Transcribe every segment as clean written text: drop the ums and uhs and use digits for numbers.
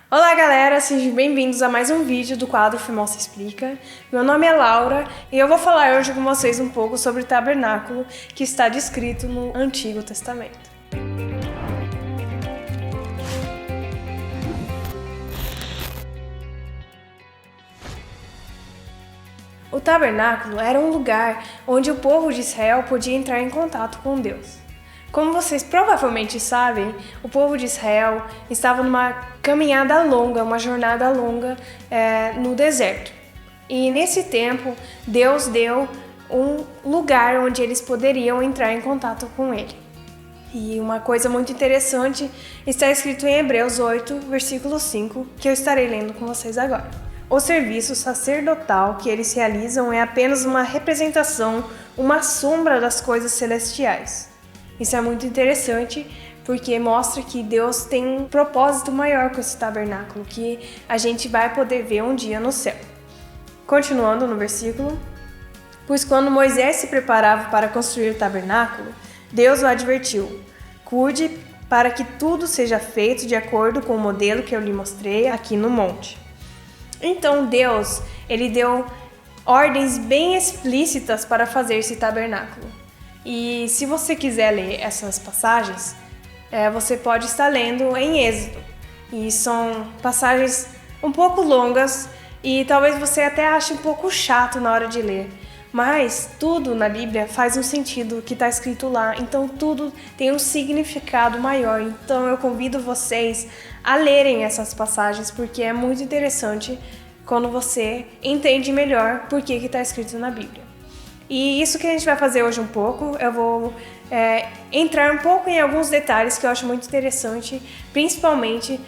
Olá galera, sejam bem-vindos a mais um vídeo do quadro Famosa Explica. Meu nome é Laura e eu vou falar hoje com vocês um pouco sobre o tabernáculo que está descrito no Antigo Testamento. O tabernáculo era um lugar onde o povo de Israel podia entrar em contato com Deus. Como vocês provavelmente sabem, o povo de Israel estava numa caminhada longa, uma jornada longa no deserto. E nesse tempo, Deus deu um lugar onde eles poderiam entrar em contato com Ele. E uma coisa muito interessante está escrito em Hebreus 8, versículo 5, que eu estarei lendo com vocês agora. O serviço sacerdotal que eles realizam é apenas uma representação, uma sombra das coisas celestiais. Isso é muito interessante porque mostra que Deus tem um propósito maior com esse tabernáculo, que a gente vai poder ver um dia no céu. Continuando no versículo. Pois quando Moisés se preparava para construir o tabernáculo, Deus o advertiu: cuide para que tudo seja feito de acordo com o modelo que eu lhe mostrei aqui no monte. Então Deus, ele deu ordens bem explícitas para fazer esse tabernáculo. E se você quiser ler essas passagens, você pode estar lendo em Êxodo. E são passagens um pouco longas e talvez você até ache um pouco chato na hora de ler. Mas tudo na Bíblia faz um sentido que está escrito lá, então tudo tem um significado maior. Então eu convido vocês a lerem essas passagens porque é muito interessante quando você entende melhor por que está escrito na Bíblia. E isso que a gente vai fazer hoje um pouco, eu vou entrar um pouco em alguns detalhes que eu acho muito interessante, principalmente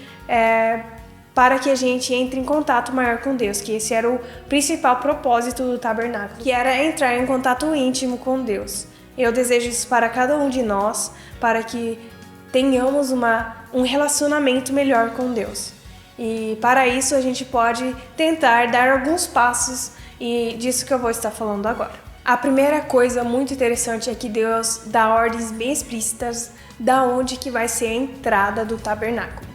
para que a gente entre em contato maior com Deus, que esse era o principal propósito do tabernáculo, que era entrar em contato íntimo com Deus. Eu desejo isso para cada um de nós, para que tenhamos um relacionamento melhor com Deus. E para isso a gente pode tentar dar alguns passos e disso que eu vou estar falando agora. A primeira coisa muito interessante é que Deus dá ordens bem explícitas da onde que vai ser a entrada do tabernáculo.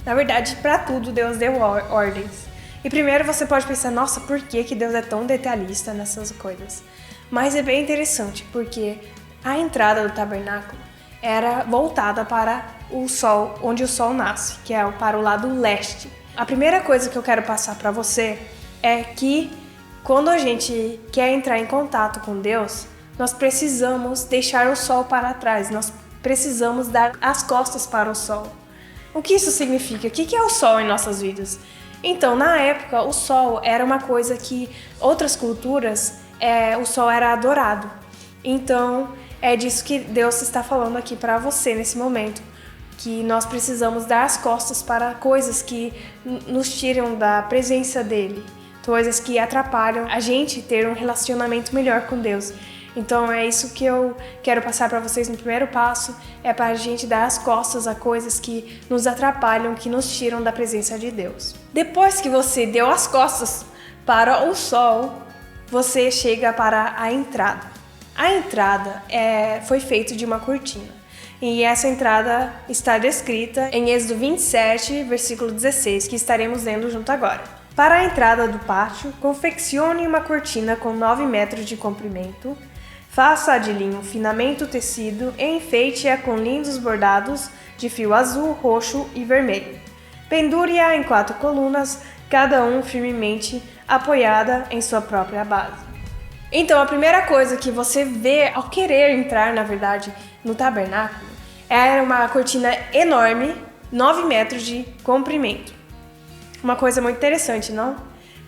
Na verdade, para tudo Deus deu ordens. E primeiro você pode pensar, nossa, por que Deus é tão detalhista nessas coisas? Mas é bem interessante, porque a entrada do tabernáculo era voltada para o sol, onde o sol nasce, que é para o lado leste. A primeira coisa que eu quero passar para você é que quando a gente quer entrar em contato com Deus, nós precisamos deixar o sol para trás, nós precisamos dar as costas para o sol. O que isso significa? O que é o sol em nossas vidas? Então, na época, o sol era uma coisa que outras culturas, o sol era adorado. Então, é disso que Deus está falando aqui para você nesse momento, que nós precisamos dar as costas para coisas que nos tiram da presença dele. Coisas que atrapalham a gente ter um relacionamento melhor com Deus. Então é isso que eu quero passar para vocês no primeiro passo, é para a gente dar as costas a coisas que nos atrapalham, que nos tiram da presença de Deus. Depois que você deu as costas para o sol, você chega para a entrada. A entrada foi feita de uma cortina. E essa entrada está descrita em Êxodo 27, versículo 16, que estaremos lendo junto agora. Para a entrada do pátio, confeccione uma cortina com 9 metros de comprimento, faça-a de linho finamente tecido e enfeite-a com lindos bordados de fio azul, roxo e vermelho. Pendure-a em 4 colunas, cada um firmemente apoiada em sua própria base. Então, a primeira coisa que você vê ao querer entrar, na verdade, no tabernáculo, era uma cortina enorme, 9 metros de comprimento. Uma coisa muito interessante, não?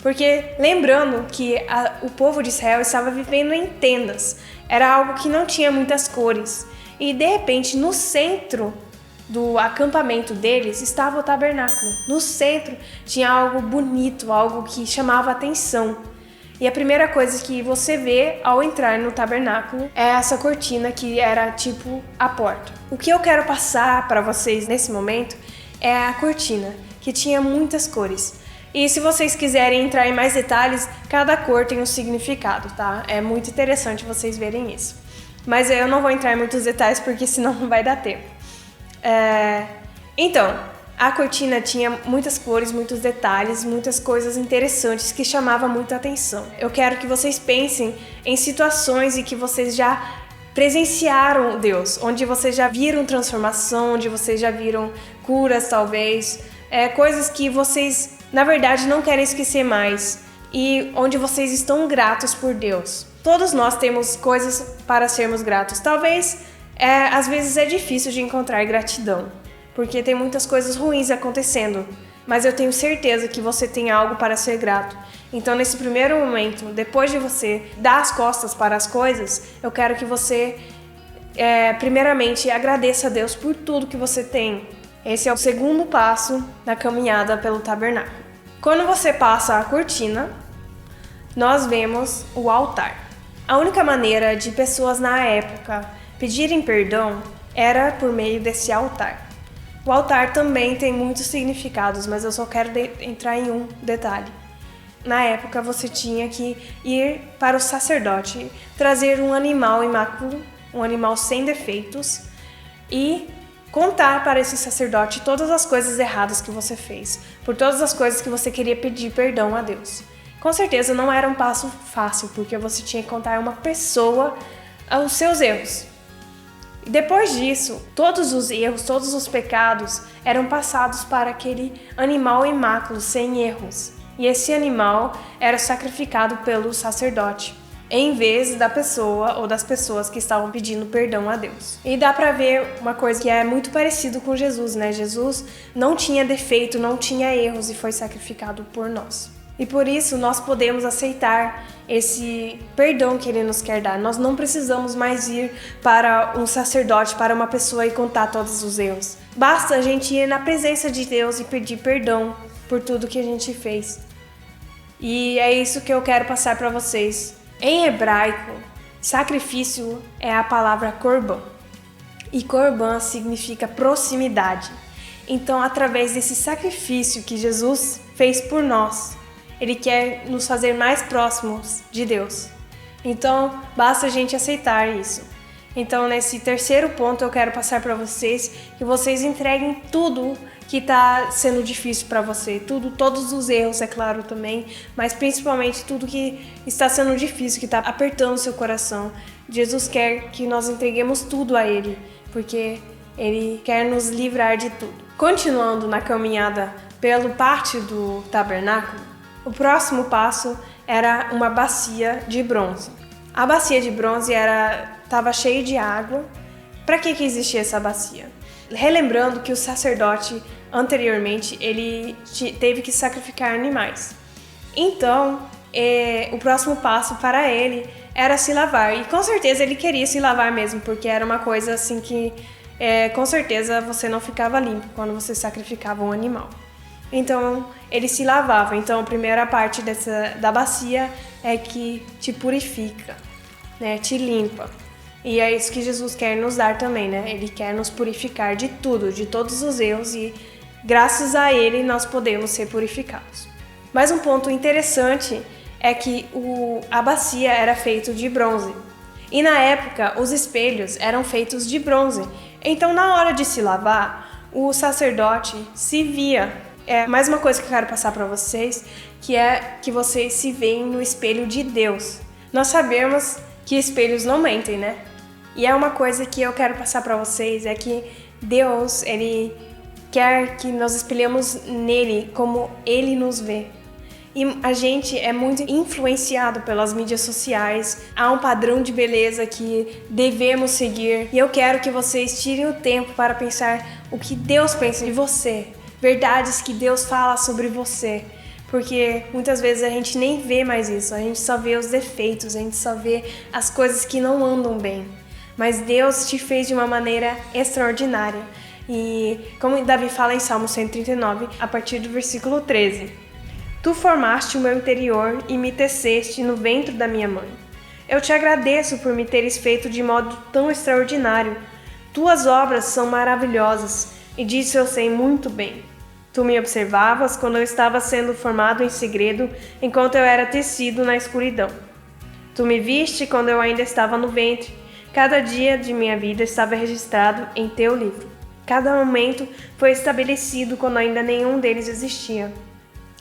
Porque lembrando que o povo de Israel estava vivendo em tendas, era algo que não tinha muitas cores. E de repente, no centro do acampamento deles estava o tabernáculo. No centro tinha algo bonito, algo que chamava atenção. E a primeira coisa que você vê ao entrar no tabernáculo é essa cortina que era tipo a porta. O que eu quero passar para vocês nesse momento é a cortina, que tinha muitas cores. E se vocês quiserem entrar em mais detalhes, cada cor tem um significado, tá? É muito interessante vocês verem isso. Mas eu não vou entrar em muitos detalhes porque senão não vai dar tempo. Então, A cortina tinha muitas cores, muitos detalhes, muitas coisas interessantes que chamavam muita atenção. Eu quero que vocês pensem em situações em que vocês já presenciaram Deus, onde vocês já viram transformação, onde vocês já viram curas, talvez, coisas que vocês, na verdade, não querem esquecer mais e onde vocês estão gratos por Deus. Todos nós temos coisas para sermos gratos. Talvez, às vezes é difícil de encontrar gratidão, porque tem muitas coisas ruins acontecendo, mas eu tenho certeza que você tem algo para ser grato. Então, nesse primeiro momento, depois de você dar as costas para as coisas, eu quero que você, primeiramente, agradeça a Deus por tudo que você tem. Esse é o segundo passo na caminhada pelo tabernáculo. Quando você passa a cortina, nós vemos o altar. A única maneira de pessoas na época pedirem perdão era por meio desse altar. O altar também tem muitos significados, mas eu só quero entrar em um detalhe. Na época, você tinha que ir para o sacerdote, trazer um animal imaculado, um animal sem defeitos, e contar para esse sacerdote todas as coisas erradas que você fez, por todas as coisas que você queria pedir perdão a Deus. Com certeza não era um passo fácil, porque você tinha que contar a uma pessoa os seus erros. Depois disso, todos os erros, todos os pecados eram passados para aquele animal imaculado, sem erros. E esse animal era sacrificado pelo sacerdote, em vez da pessoa ou das pessoas que estavam pedindo perdão a Deus. E dá pra ver uma coisa que é muito parecido com Jesus, né? Jesus não tinha defeito, não tinha erros e foi sacrificado por nós. E por isso nós podemos aceitar esse perdão que Ele nos quer dar. Nós não precisamos mais ir para um sacerdote, para uma pessoa e contar todos os erros. Basta a gente ir na presença de Deus e pedir perdão por tudo que a gente fez. E é isso que eu quero passar para vocês. Em hebraico, sacrifício é a palavra korban. E korban significa proximidade. Então, através desse sacrifício que Jesus fez por nós, Ele quer nos fazer mais próximos de Deus. Então, basta a gente aceitar isso. Então, nesse terceiro ponto, eu quero passar para vocês que vocês entreguem tudo que está sendo difícil para você. Todos os erros, é claro, também, mas principalmente tudo que está sendo difícil, que está apertando o seu coração. Jesus quer que nós entreguemos tudo a Ele, porque Ele quer nos livrar de tudo. Continuando na caminhada pelo pátio do tabernáculo, o próximo passo era uma bacia de bronze. A bacia de bronze estava cheia de água. Para que existia essa bacia? Relembrando que o sacerdote, anteriormente, ele teve que sacrificar animais. Então, o próximo passo para ele era se lavar. E com certeza ele queria se lavar mesmo, porque era uma coisa assim que, com certeza, você não ficava limpo quando você sacrificava um animal. Então, ele se lavava. Então, a primeira parte da bacia é que te purifica, né? Te limpa. E é isso que Jesus quer nos dar também, né? Ele quer nos purificar de tudo, de todos os erros, e graças a Ele nós podemos ser purificados. Mas um ponto interessante é que a bacia era feita de bronze. E na época, os espelhos eram feitos de bronze. Então, na hora de se lavar, o sacerdote se via. Mais uma coisa que eu quero passar para vocês, que é que vocês se veem no espelho de Deus. Nós sabemos que espelhos não mentem, né? E é uma coisa que eu quero passar para vocês, é que Deus, Ele quer que nós espelhemos nele como Ele nos vê. E a gente é muito influenciado pelas mídias sociais, há um padrão de beleza que devemos seguir. E eu quero que vocês tirem o tempo para pensar o que Deus pensa de você. Verdades que Deus fala sobre você, porque muitas vezes a gente nem vê mais isso, a gente só vê os defeitos, a gente só vê as coisas que não andam bem, mas Deus te fez de uma maneira extraordinária. E como Davi fala em Salmo 139, a partir do versículo 13: Tu formaste o meu interior e me teceste no ventre da minha mãe. Eu te agradeço por me teres feito de modo tão extraordinário. Tuas obras são maravilhosas, e disso eu sei muito bem. Tu me observavas quando eu estava sendo formado em segredo, enquanto eu era tecido na escuridão. Tu me viste quando eu ainda estava no ventre. Cada dia de minha vida estava registrado em teu livro. Cada momento foi estabelecido quando ainda nenhum deles existia.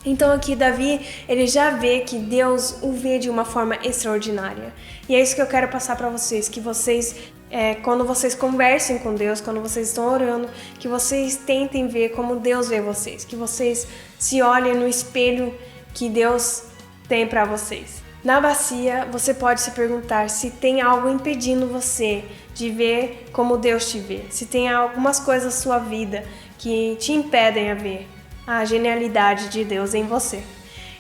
Então aqui Davi, ele já vê que Deus o vê de uma forma extraordinária. E é isso que eu quero passar para vocês, que vocês, quando vocês conversem com Deus, quando vocês estão orando, que vocês tentem ver como Deus vê vocês, que vocês se olhem no espelho que Deus tem para vocês. Na bacia, você pode se perguntar se tem algo impedindo você de ver como Deus te vê, se tem algumas coisas na sua vida que te impedem a ver a genialidade de Deus em você.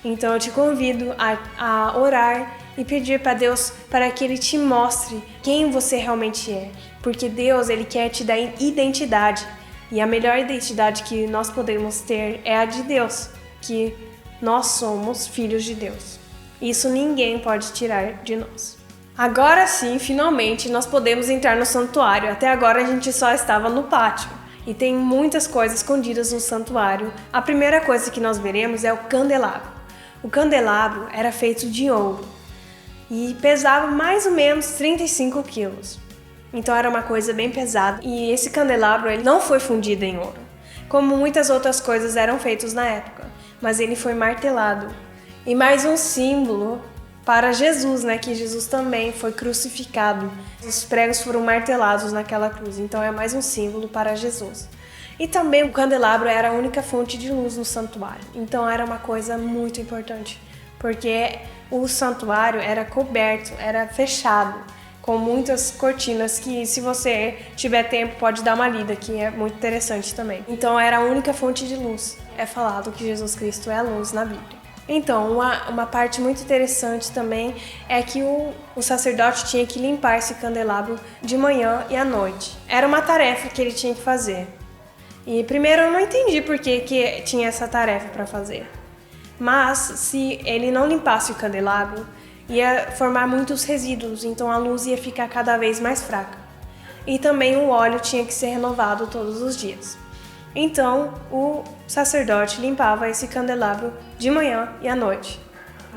Então eu te convido a orar e pedir para Deus para que Ele te mostre quem você realmente é, porque Deus, Ele quer te dar identidade, e a melhor identidade que nós podemos ter é a de Deus, que nós somos filhos de Deus. Isso ninguém pode tirar de nós. Agora sim, finalmente, nós podemos entrar no santuário. Até agora a gente só estava no pátio. E tem muitas coisas escondidas no santuário. A primeira coisa que nós veremos é o candelabro. O candelabro era feito de ouro e pesava mais ou menos 35 quilos. Então era uma coisa bem pesada. E esse candelabro ele não foi fundido em ouro, como muitas outras coisas eram feitas na época, mas ele foi martelado. E mais um símbolo para Jesus, né? Que Jesus também foi crucificado. Os pregos foram martelados naquela cruz, então é mais um símbolo para Jesus. E também o candelabro era a única fonte de luz no santuário, então era uma coisa muito importante, porque o santuário era coberto, era fechado, com muitas cortinas que, se você tiver tempo, pode dar uma lida, que é muito interessante também. Então era a única fonte de luz. É falado que Jesus Cristo é a luz na Bíblia. Então, uma parte muito interessante também é que o sacerdote tinha que limpar esse candelabro de manhã e à noite. Era uma tarefa que ele tinha que fazer. E primeiro eu não entendi por que tinha essa tarefa para fazer. Mas se ele não limpasse o candelabro, ia formar muitos resíduos, então a luz ia ficar cada vez mais fraca. E também o óleo tinha que ser renovado todos os dias. Então, o sacerdote limpava esse candelabro de manhã e à noite.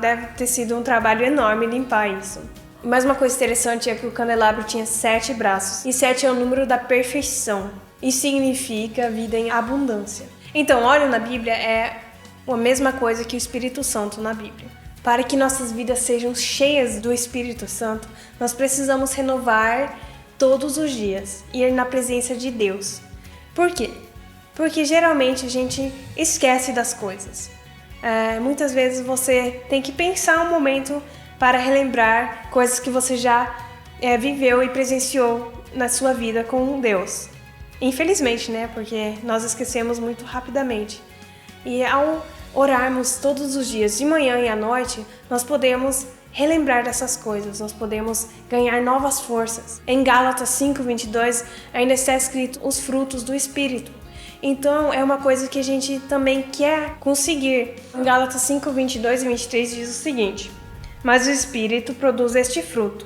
Deve ter sido um trabalho enorme limpar isso. Mais uma coisa interessante é que o candelabro tinha 7 braços, e 7 é o número da perfeição, e significa vida em abundância. Então, óleo na Bíblia é a mesma coisa que o Espírito Santo na Bíblia. Para que nossas vidas sejam cheias do Espírito Santo, nós precisamos renovar todos os dias, ir na presença de Deus. Por quê? Porque geralmente a gente esquece das coisas. Muitas vezes você tem que pensar um momento para relembrar coisas que você já viveu e presenciou na sua vida com Deus. Infelizmente, né? Porque nós esquecemos muito rapidamente. E ao orarmos todos os dias, de manhã e à noite, nós podemos relembrar dessas coisas, nós podemos ganhar novas forças. Em Gálatas 5:22 ainda está escrito os frutos do Espírito. Então, é uma coisa que a gente também quer conseguir. Em Gálatas 5:22 e 23 diz o seguinte: mas o Espírito produz este fruto: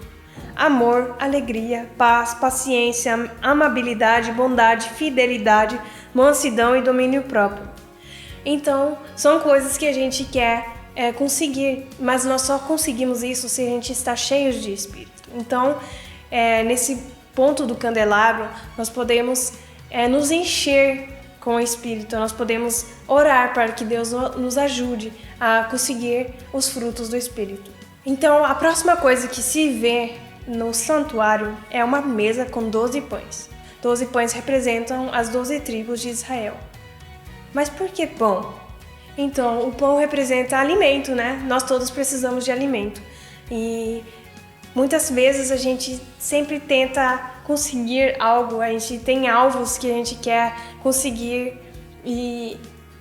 amor, alegria, paz, paciência, amabilidade, bondade, fidelidade, mansidão e domínio próprio. Então, são coisas que a gente quer conseguir, mas nós só conseguimos isso se a gente está cheio de Espírito. Então, nesse ponto do candelabro, nós podemos nos encher com o Espírito, nós podemos orar para que Deus nos ajude a conseguir os frutos do Espírito. Então, a próxima coisa que se vê no santuário é uma mesa com 12 pães. 12 pães representam as 12 tribos de Israel. Mas por que pão? Então, o pão representa alimento, né? Nós todos precisamos de alimento. E muitas vezes a gente sempre tenta conseguir algo, a gente tem alvos que a gente quer conseguir e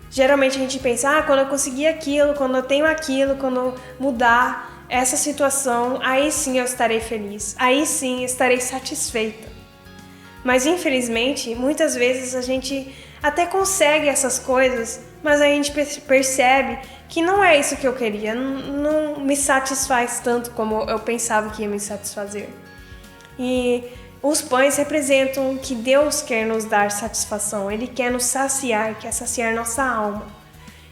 geralmente a gente pensa, quando eu conseguir aquilo, quando eu tenho aquilo, quando eu mudar essa situação, aí sim eu estarei feliz, aí sim estarei satisfeita. Mas infelizmente, muitas vezes a gente até consegue essas coisas, mas a gente percebe que não é isso que eu queria, não me satisfaz tanto como eu pensava que ia me satisfazer. E os pães representam que Deus quer nos dar satisfação, Ele quer nos saciar, quer saciar nossa alma.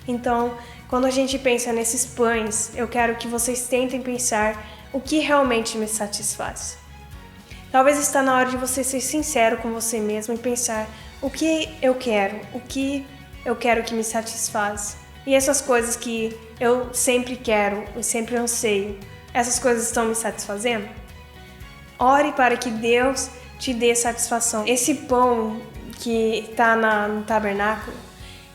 Então, quando a gente pensa nesses pães, eu quero que vocês tentem pensar o que realmente me satisfaz. Talvez está na hora de você ser sincero com você mesmo e pensar o que eu quero que me satisfaz. E essas coisas que eu sempre quero, eu sempre anseio, essas coisas estão me satisfazendo? Ore para que Deus te dê satisfação. Esse pão que está no tabernáculo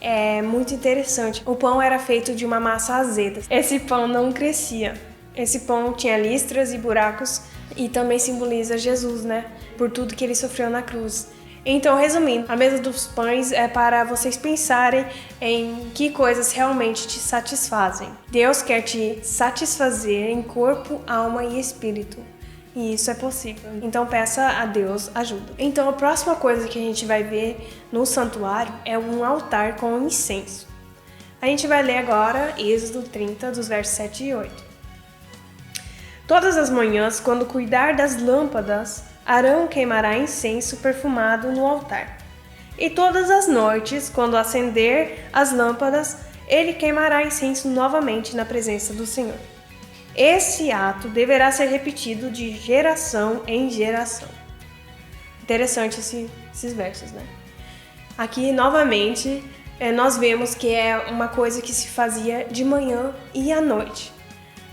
é muito interessante. O pão era feito de uma massa azeda. Esse pão não crescia. Esse pão tinha listras e buracos e também simboliza Jesus, né? Por tudo que ele sofreu na cruz. Então, resumindo, a mesa dos pães é para vocês pensarem em que coisas realmente te satisfazem. Deus quer te satisfazer em corpo, alma e espírito. E isso é possível. Então peça a Deus ajuda. Então a próxima coisa que a gente vai ver no santuário é um altar com incenso. A gente vai ler agora Êxodo 30, dos versos 7 e 8. Todas as manhãs, quando cuidar das lâmpadas, Arão queimará incenso perfumado no altar. E todas as noites, quando acender as lâmpadas, ele queimará incenso novamente na presença do Senhor. Esse ato deverá ser repetido de geração em geração. Interessante esses versos, né? Aqui, novamente, nós vemos que é uma coisa que se fazia de manhã e à noite.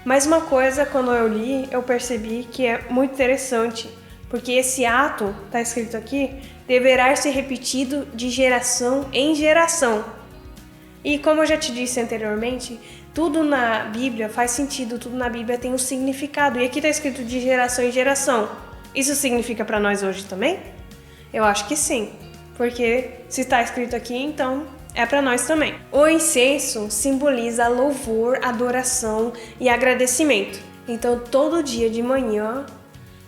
Mas uma coisa, quando eu li, eu percebi que é muito interessante, porque esse ato, está escrito aqui, deverá ser repetido de geração em geração. E como eu já te disse anteriormente, tudo na Bíblia faz sentido, tudo na Bíblia tem um significado. E aqui está escrito de geração em geração. Isso significa para nós hoje também? Eu acho que sim, porque se está escrito aqui, então é para nós também. O incenso simboliza louvor, adoração e agradecimento. Então, todo dia de manhã,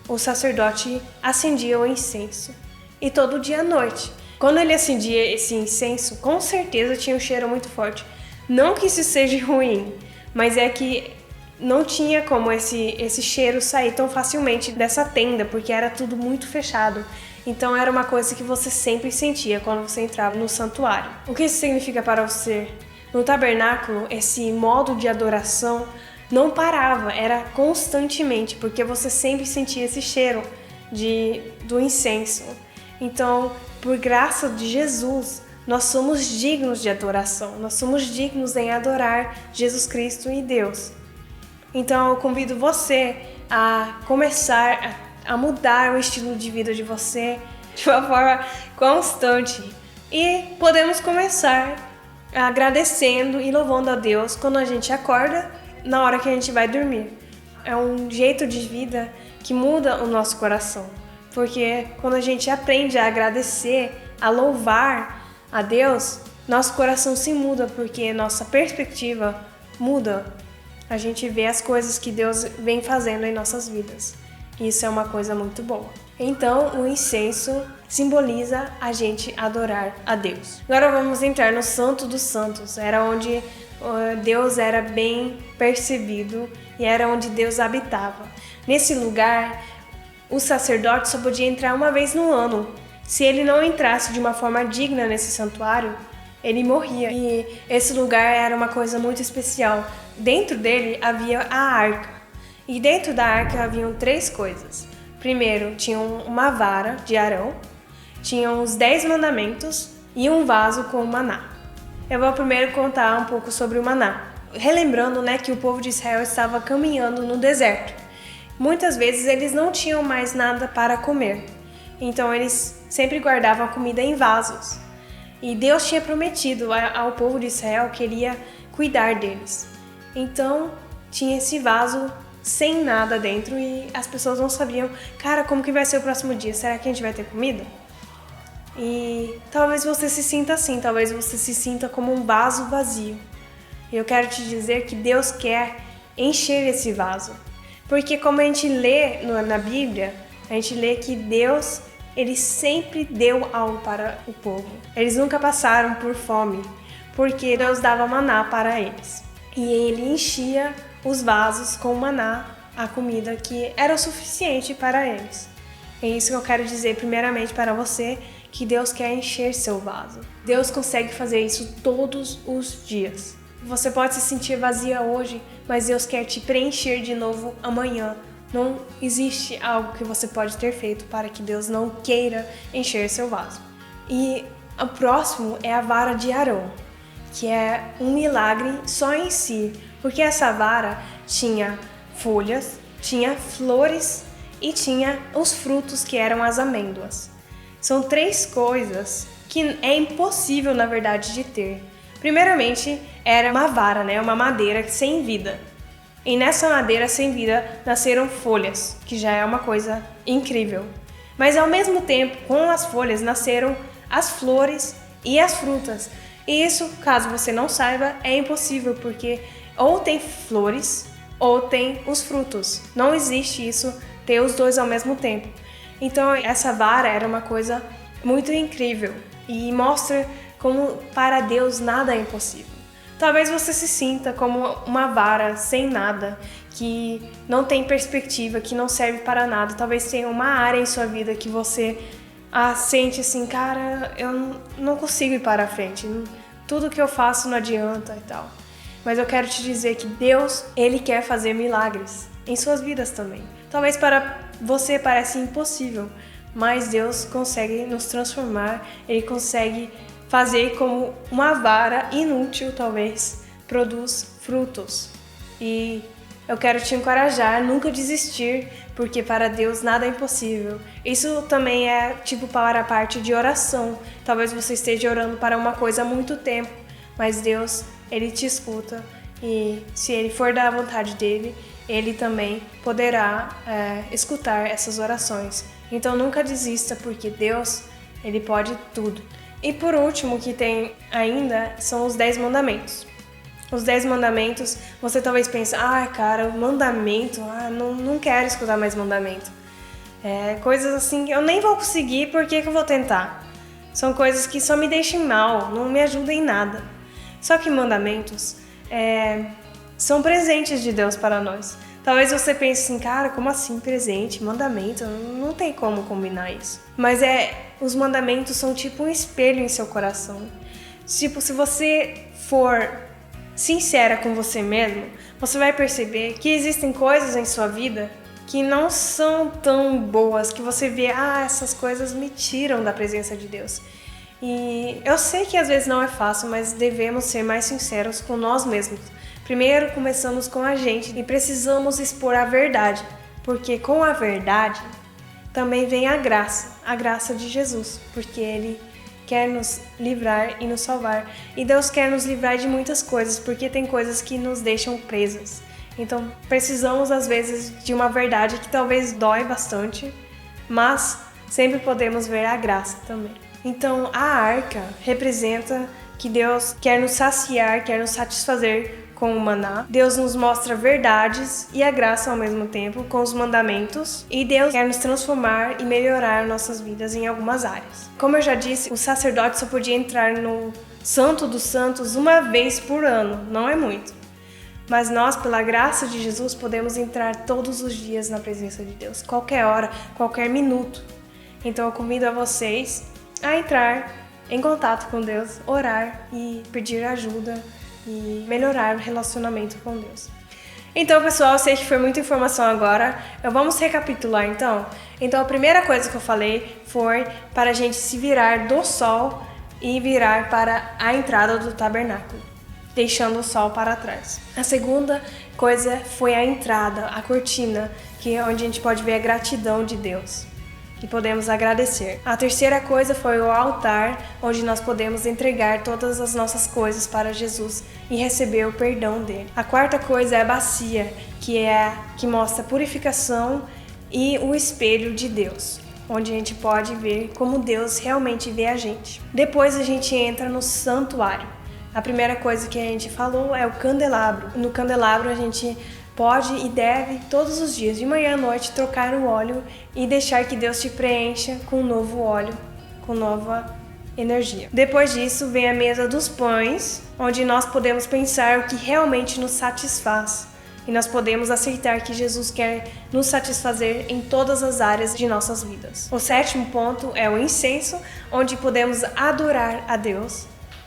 o sacerdote acendia o incenso. E todo dia à noite. Quando ele acendia esse incenso, com certeza tinha um cheiro muito forte. Não que isso seja ruim, mas é que não tinha como esse cheiro sair tão facilmente dessa tenda, porque era tudo muito fechado. Então era uma coisa que você sempre sentia quando você entrava no santuário. O que isso significa para você? No tabernáculo, esse modo de adoração não parava, era constantemente, porque você sempre sentia esse cheiro do incenso. Então, por graça de Jesus, nós somos dignos de adoração, nós somos dignos em adorar Jesus Cristo e Deus. Então eu convido você a começar a mudar o estilo de vida de você de uma forma constante. E podemos começar agradecendo e louvando a Deus quando a gente acorda, na hora que a gente vai dormir. É um jeito de vida que muda o nosso coração, porque quando a gente aprende a agradecer, a louvar a Deus, nosso coração se muda, porque nossa perspectiva muda. A gente vê as coisas que Deus vem fazendo em nossas vidas. Isso é uma coisa muito boa. Então, o incenso simboliza a gente adorar a Deus. Agora vamos entrar no Santo dos Santos. Era onde Deus era bem percebido e era onde Deus habitava. Nesse lugar, o sacerdote só podia entrar uma vez no ano. Se ele não entrasse de uma forma digna nesse santuário, ele morria. E esse lugar era uma coisa muito especial. Dentro dele havia a arca. E dentro da arca haviam 3 coisas. Primeiro, tinha uma vara de Arão, tinham os 10 mandamentos e um vaso com maná. Eu vou primeiro contar um pouco sobre o maná. Relembrando, que o povo de Israel estava caminhando no deserto. Muitas vezes eles não tinham mais nada para comer. Então eles sempre guardavam a comida em vasos. E Deus tinha prometido ao povo de Israel que ele ia cuidar deles. Então tinha esse vaso sem nada dentro e as pessoas não sabiam, cara, como que vai ser o próximo dia? Será que a gente vai ter comida? E talvez você se sinta assim, talvez você se sinta como um vaso vazio. E eu quero te dizer que Deus quer encher esse vaso. Porque como a gente lê na Bíblia, a gente lê que Deus, ele sempre deu algo para o povo. Eles nunca passaram por fome, porque Deus dava maná para eles. E ele enchia os vasos com maná, a comida que era o suficiente para eles. É isso que eu quero dizer primeiramente para você, que Deus quer encher seu vaso. Deus consegue fazer isso todos os dias. Você pode se sentir vazia hoje, mas Deus quer te preencher de novo amanhã. Não existe algo que você pode ter feito para que Deus não queira encher seu vaso. E o próximo é a vara de Arão, que é um milagre só em si, porque essa vara tinha folhas, tinha flores e tinha os frutos, que eram as amêndoas. São 3 coisas que é impossível, na verdade, de ter. Primeiramente, era uma vara, uma madeira sem vida. E nessa madeira sem vida nasceram folhas, que já é uma coisa incrível. Mas ao mesmo tempo, com as folhas nasceram as flores e as frutas. E isso, caso você não saiba, é impossível, porque ou tem flores ou tem os frutos. Não existe isso, ter os dois ao mesmo tempo. Então essa vara era uma coisa muito incrível e mostra como para Deus nada é impossível. Talvez você se sinta como uma vara sem nada, que não tem perspectiva, que não serve para nada. Talvez tenha uma área em sua vida que você sente assim, cara, eu não consigo ir para a frente. Tudo que eu faço não adianta e tal. Mas eu quero te dizer que Deus, Ele quer fazer milagres em suas vidas também. Talvez para você pareça impossível, mas Deus consegue nos transformar, Ele consegue fazer como uma vara inútil, talvez, produz frutos. E eu quero te encorajar a nunca desistir, porque para Deus nada é impossível. Isso também é para a parte de oração. Talvez você esteja orando para uma coisa há muito tempo, mas Deus, Ele te escuta, e se Ele for da vontade dEle, Ele também poderá escutar essas orações. Então nunca desista, porque Deus, Ele pode tudo. E por último, que tem ainda, são os 10 mandamentos. Os 10 mandamentos, você talvez pense, cara, mandamento, não quero escutar mais mandamento. Coisas assim que eu nem vou conseguir, por que eu vou tentar? São coisas que só me deixam mal, não me ajudam em nada. Só que mandamentos são presentes de Deus para nós. Talvez você pense assim, cara, como assim presente, mandamento? Não tem como combinar isso. Mas os mandamentos são tipo um espelho em seu coração. Se você for sincera com você mesmo, você vai perceber que existem coisas em sua vida que não são tão boas, que você vê, essas coisas me tiram da presença de Deus. E eu sei que às vezes não é fácil, mas devemos ser mais sinceros com nós mesmos. Primeiro começamos com a gente e precisamos expor a verdade, porque com a verdade também vem a graça de Jesus, porque Ele quer nos livrar e nos salvar. E Deus quer nos livrar de muitas coisas, porque tem coisas que nos deixam presas. Então precisamos às vezes de uma verdade que talvez dói bastante, mas sempre podemos ver a graça também. Então a arca representa que Deus quer nos saciar, quer nos satisfazer com o maná. Deus nos mostra verdades e a graça ao mesmo tempo com os mandamentos. E Deus quer nos transformar e melhorar nossas vidas em algumas áreas. Como eu já disse, o sacerdote só podia entrar no Santo dos Santos uma vez por ano, não é muito. Mas nós, pela graça de Jesus, podemos entrar todos os dias na presença de Deus, qualquer hora, qualquer minuto. Então eu convido a vocês a entrar em contato com Deus, orar e pedir ajuda e melhorar o relacionamento com Deus. Então, pessoal, eu sei que foi muita informação agora. Vamos recapitular, então. Então, a primeira coisa que eu falei foi para a gente se virar do sol e virar para a entrada do tabernáculo, deixando o sol para trás. A segunda coisa foi a entrada, a cortina, que é onde a gente pode ver a gratidão de Deus e podemos agradecer. A terceira coisa foi o altar, onde nós podemos entregar todas as nossas coisas para Jesus e receber o perdão dele. A quarta coisa é a bacia, que mostra a purificação e o espelho de Deus, onde a gente pode ver como Deus realmente vê a gente. Depois a gente entra no santuário. A primeira coisa que a gente falou é o candelabro. No candelabro a gente pode e deve, todos os dias, de manhã à noite, trocar o óleo e deixar que Deus te preencha com um novo óleo, com nova energia. Depois disso, vem a mesa dos pães, onde nós podemos pensar o que realmente nos satisfaz. E nós podemos aceitar que Jesus quer nos satisfazer em todas as áreas de nossas vidas. O sétimo ponto é o incenso, onde podemos adorar a Deus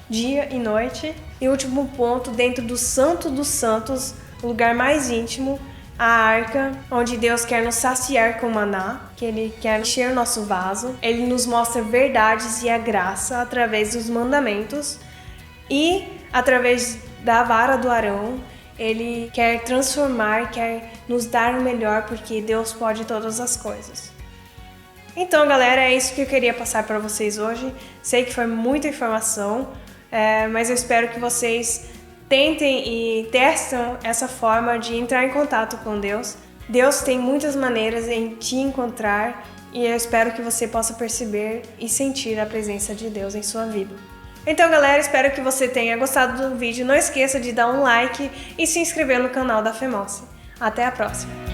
dia e noite. E o último ponto, dentro do Santo dos Santos, o lugar mais íntimo, a arca, onde Deus quer nos saciar com maná, que Ele quer encher o nosso vaso. Ele nos mostra verdades e a graça através dos mandamentos e através da vara do Arão. Ele quer transformar, quer nos dar o melhor, porque Deus pode todas as coisas. Então, galera, é isso que eu queria passar para vocês hoje. Sei que foi muita informação, mas eu espero que vocês tentem e testem essa forma de entrar em contato com Deus. Deus tem muitas maneiras em te encontrar e eu espero que você possa perceber e sentir a presença de Deus em sua vida. Então, galera, espero que você tenha gostado do vídeo. Não esqueça de dar um like e se inscrever no canal da FEMOSSE. Até a próxima!